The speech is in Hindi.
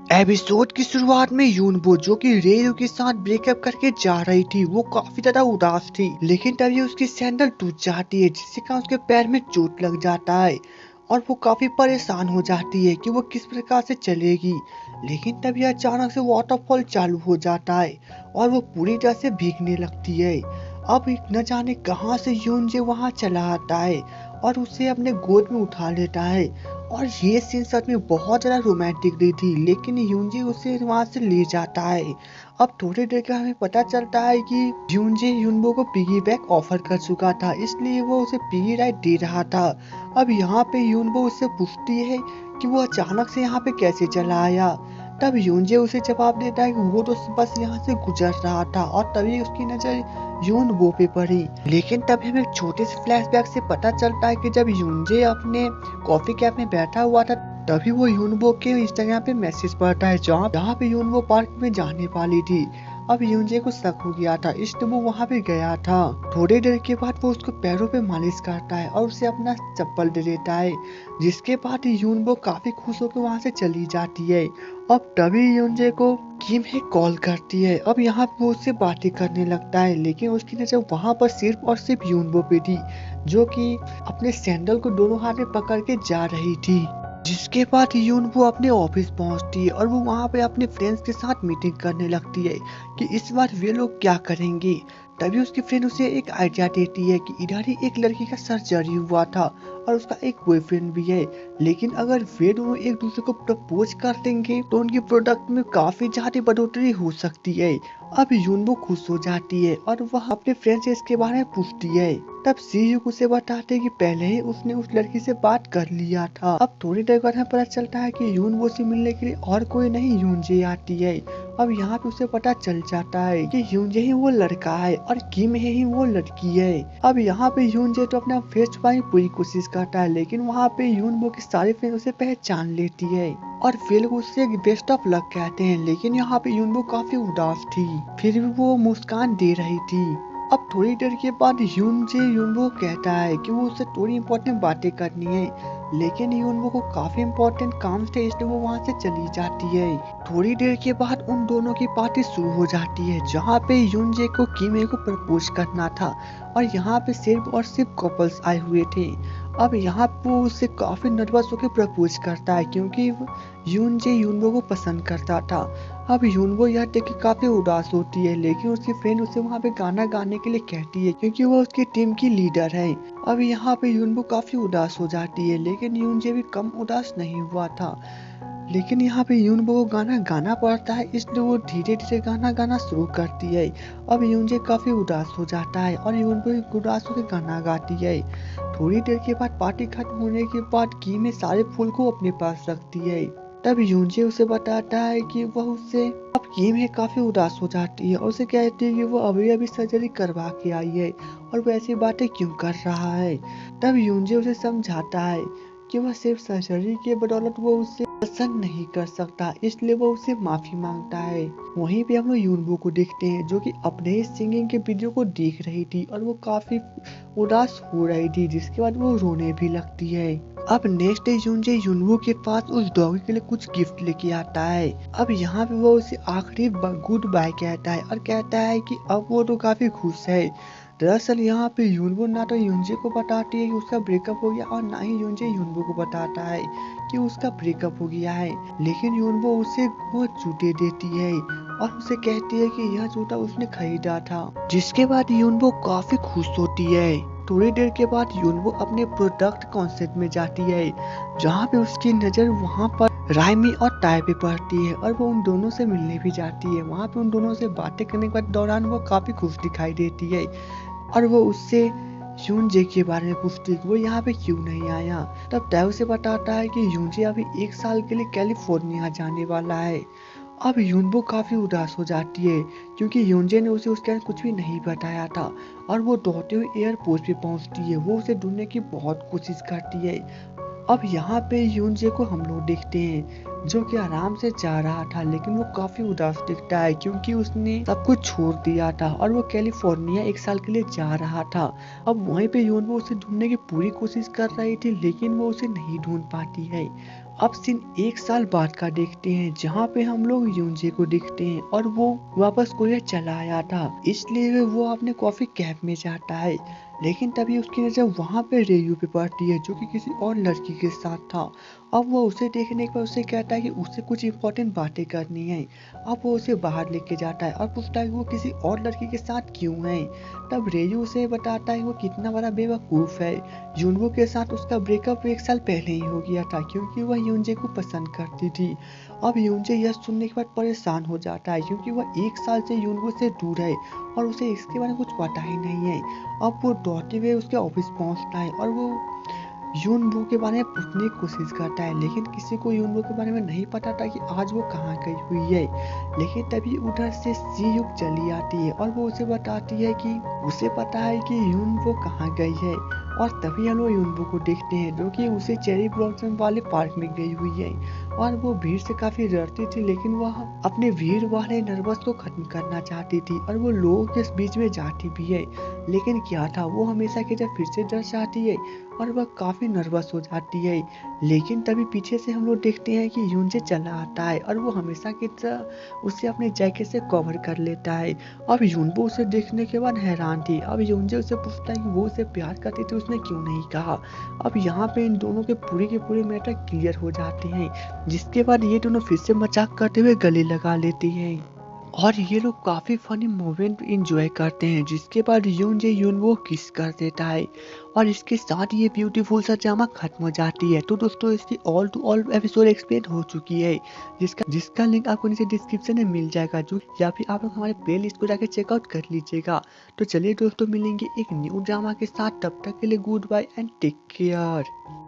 एपिसोड की शुरुआत में यूनबो जो कि रेयू के साथ ब्रेकअप करके जा रही थी, वो काफी ज्यादा उदास थी। लेकिन तभी उसकी सैंडल टूट जाती है, जिससे कारण उसके पैर में चोट लग जाता है और वो काफी परेशान हो जाती है कि वो किस प्रकार से चलेगी। लेकिन तभी अचानक से वाटरफॉल चालू हो जाता है और वो पूरी तरह से भीगने लगती है। अब न जाने कहां से यूनजे वहां चला आता है और उसे अपने गोद में उठा लेता है। और ये सीन सच में बहुत ज्यादा रोमांटिक भी थी, लेकिन यूनजे उसे वहां से ले जाता है। अब थोड़ी देर के हमें पता चलता है कि यूनजे यूनबो को पिगी बैंक ऑफर कर चुका था, इसलिए वो उसे पिगी राइड दे रहा था। अब यहाँ पे यूनबो उससे पूछती है कि वो अचानक से यहाँ पे कैसे चला आया। तब यूनजे उसे जवाब देता है कि वो तो बस यहाँ से गुजर रहा था, और तभी उसकी नजर यूनबो पे पड़ी। लेकिन तभी हमें एक छोटे से फ्लैशबैक से पता चलता है कि जब यूनजे अपने कॉफी कैफ में बैठा हुआ था, तभी वो यूनबो के इंस्टाग्राम पे मैसेज पढ़ता है जहाँ पे यूनबो पार्क में जाने वाली थी। अब यूनजे को शक हो गया था, इसलिए वो वहाँ पे गया था। थोड़ी देर के बाद वो उसको पैरों पे मालिश करता है और उसे अपना चप्पल दे देता है, जिसके बाद यूनबो काफी खुश होकर वहाँ से चली जाती है। अब तभी यूनजे को किम है कॉल करती है। अब यहाँ पे वो उससे बातें करने लगता है, लेकिन उसकी नजर वहाँ पर सिर्फ और सिर्फ यूनबो पे थी, जो कि अपने सैंडल को दोनों हाथ में पकड़ के जा रही थी। जिसके बाद यूनबो अपने ऑफिस पहुंचती है और वो वहाँ पे अपने फ्रेंड्स के साथ मीटिंग करने लगती है कि इस बार वे लोग क्या करेंगे। तभी उसकी फ्रेंड उसे एक आइडिया देती है कि इधर ही एक लड़की का सर्जरी हुआ था और उसका एक बॉयफ्रेंड भी है, लेकिन अगर वे दोनों एक दूसरे को प्रपोज कर देंगे तो उनकी प्रोडक्ट में काफी ज्यादा बढ़ोतरी हो सकती है। अब यूनबो खुश हो जाती है और वह अपने फ्रेंड से इसके बारे में पूछती है। तब सीयूक उसे बताते हैं कि पहले ही उसने उस लड़की से बात कर लिया था। अब थोड़ी देर बाद हमें पता चलता है कि यूनबो से मिलने के लिए और कोई नहीं यूनजे आती है। अब यहाँ पे उसे पता चल जाता है कि यूनजे ही वो लड़का है और किम है ही वो लड़की है। अब यहाँ पे यूनजे तो अपना फेस छुपाने की पूरी कोशिश करता है, लेकिन वहाँ पे यूनबो की सारी फ्रेंड उसे पहचान लेती है और फिर उससे बेस्ट ऑफ लक कहते हैं। लेकिन यहाँ पे यूनबो काफी उदास थी, फिर भी वो मुस्कान दे रही थी। अब थोड़ी देर के बाद यूनजे यूनबो कहता है कि वो उससे थोड़ी इंपॉर्टेंट बातें करनी है, लेकिन यूनबो को काफी इंपॉर्टेंट काम थे, इसलिए वो वहाँ से चली जाती है। थोड़ी देर के बाद उन दोनों की पार्टी शुरू हो जाती है, जहाँ पे यूनजे को किमे को प्रपोज करना था और यहाँ पे सिर्फ और सिर्फ कपल्स आए हुए थे। अब यहाँ पे उससे काफी नर्वस होकर प्रपोज करता है, क्योंकि यूनजे यूनबो को पसंद करता था। अब यूनबो यह देख के काफी उदास होती है, लेकिन उसकी फ्रेंड उसे वहाँ पे गाना गाने के लिए कहती है, क्योंकि वो उसकी टीम की लीडर है। अब यहाँ पे यूनबो काफी उदास हो जाती है, लेकिन यूनजे भी कम उदास नहीं हुआ था। लेकिन यहाँ पे यूनबो को गाना गाना पड़ता है, इसलिए वो धीरे धीरे गाना गाना शुरू करती है। अब यूनजे काफी उदास हो जाता है और यूनबो उदास होकर गाना गाती है। थोड़ी देर के बाद पार्टी खत्म होने के बाद की में सारे फूल को अपने पास रखती है। तब यूनजे उसे बताता है कि वह उससे अब की में काफी उदास हो जाती है और उसे कहती है कि वो अभी अभी सर्जरी करवा के आई है और वो ऐसी बातें क्यों कर रहा है। तब यूनजे उसे समझाता है कि वह सिर्फ सर्जरी के बदौलत वो उससे पसंद नहीं कर सकता, इसलिए वो उससे माफी मांगता है। वहीं पे हम लोग यूनबो को देखते हैं, जो कि अपने ही सिंगिंग के वीडियो को देख रही थी और वो काफी उदास हो रही थी, जिसके बाद वो रोने भी लगती है। अब नेक्स्ट डे यूनजे यूनबो के पास उस डॉगी के लिए कुछ गिफ्ट लेके आता है। अब यहाँ पे वो उसे आखिरी गुड बाय कहता है और कहता है कि अब वो तो काफी खुश है। दरअसल यहाँ पे यूनबो ना तो यूनजे को बताती है कि उसका ब्रेकअप हो गया और ना ही यूनजे यूनबो को बताता है कि उसका ब्रेकअप हो गया है। लेकिन यूनबो उसे वो जूते देती है और उसे कहती है कि यह जूता उसने खरीदा था, जिसके बाद यूनबो काफी खुश होती है। थोड़ी देर के बाद यूनबो अपने प्रोडक्ट कॉन्सेप्ट में जाती है, जहाँ पे उसकी नजर वहाँ पर राइमी और ताई पे पड़ती है और वो उन दोनों से मिलने भी जाती है। वहाँ पे उन दोनों से बातें करने के दौरान वो काफी खुश दिखाई देती है और वो उससे यूनजे के बारे में पूछती है कि वो यहाँ पे क्यों नहीं आया। तब ताई उसे बताता है कि यूनजे अभी 1 साल के लिए कैलिफोर्निया जाने वाला है। अब यूनबो काफी उदास हो जाती है, क्योंकि यूनजे ने उसे उसके कुछ भी नहीं बताया था और वो दौड़ते हुए एयरपोर्ट पे पहुंचती है। वो उसे ढूंढने की बहुत कोशिश करती है। अब यहाँ पे यूनजे को हम लोग देखते हैं जो कि आराम से जा रहा था, लेकिन वो काफी उदास दिखता है क्योंकि उसने सब कुछ छोड़ दिया था और वो कैलिफोर्निया 1 साल के लिए जा रहा था। अब वहीं पे यूनबो उसे ढूंढने की पूरी कोशिश कर रही थी, लेकिन वो उसे नहीं ढूंढ पाती है। अब सीन 1 साल बाद का देखते हैं जहाँ पे हम लोग यूनजे को देखते हैं और वो वापस कोरिया चला आया था, इसलिए वो अपने कॉफी कैब में जाता है। लेकिन तभी उसकी नजर वहां पे रेयू पे पड़ती है जो कि किसी और लड़की के साथ था। अब वो उसे देखने के बाद उसे कहता है कि उसे कुछ इंपॉर्टेंट बातें करनी है। अब वो उसे बाहर लेके जाता है और पूछता है कि वो किसी और लड़की के साथ क्यों है। तब रेयू उसे बताता है वो कितना बड़ा बेवकूफ है। यूनबो के साथ उसका ब्रेकअप 1 साल पहले ही हो गया था क्योंकि वह यूनजे को पसंद करती थी। अब यूनजे यह सुनने के बाद परेशान हो जाता है क्योंकि वह 1 साल से यूनबो से दूर है और उसे इसके बारे में कुछ पता ही नहीं है। अब वो दौड़ते हुए उसके ऑफिस पहुंचता है और वो यूनबो के बारे में पूछने की कोशिश करता है, लेकिन किसी को यूनबो के बारे में नहीं पता था कि आज वो कहाँ गई हुई है। लेकिन तभी उधर से सी युग चली आती है और वो उसे बताती है कि उसे पता है कि यूनबो कहाँ गई है। और तभी हम लोग यूनबो को देखते हैं जो कि उसे चेरी ब्लॉसम वाले पार्क में गई हुई है और वो भीड़ से काफी डरती थी, लेकिन वह अपने भीड़ वाले नर्वस को खत्म करना चाहती थी और वो लोगों के बीच में जाती भी है। लेकिन क्या था, वो हमेशा की तरह फिर से डर जाती है और वह काफी नर्वस हो जाती है। लेकिन तभी पीछे से हम लोग देखते हैं कि यूनजे चला आता है और वो हमेशा की तरह उसे अपने जैकेट से कवर कर लेता है। अब यूनबो उसे देखने के बाद हैरान थी। अब यूनजे उसे पूछता है कि वो उसे प्यार करती थी, उसने क्यों नहीं कहा। अब यहाँ पे इन दोनों के पूरे मैटर क्लियर हो जाते हैं, जिसके बाद ये दोनों फिर से मजाक करते हुए गले लगा लेती हैं और ये लोग काफी फनी मोमेंट एंजॉय करते हैं, जिसके बाद यूनजे यूनबो किस कर देता है और इसके साथ ये ब्यूटीफुल सा ड्रामा खत्म हो जाती है। तो दोस्तों इसकी all to all episode explain हो चुकी है, जिसका लिंक आपको नीचे डिस्क्रिप्शन में मिल जाएगा, जो या फिर आप लोग हमारे प्ले लिस्ट को जाकर चेकआउट कर लीजिएगा। तो चलिए दोस्तों मिलेंगे एक न्यू ड्रामा के साथ, तब तक के लिए goodbye and take care.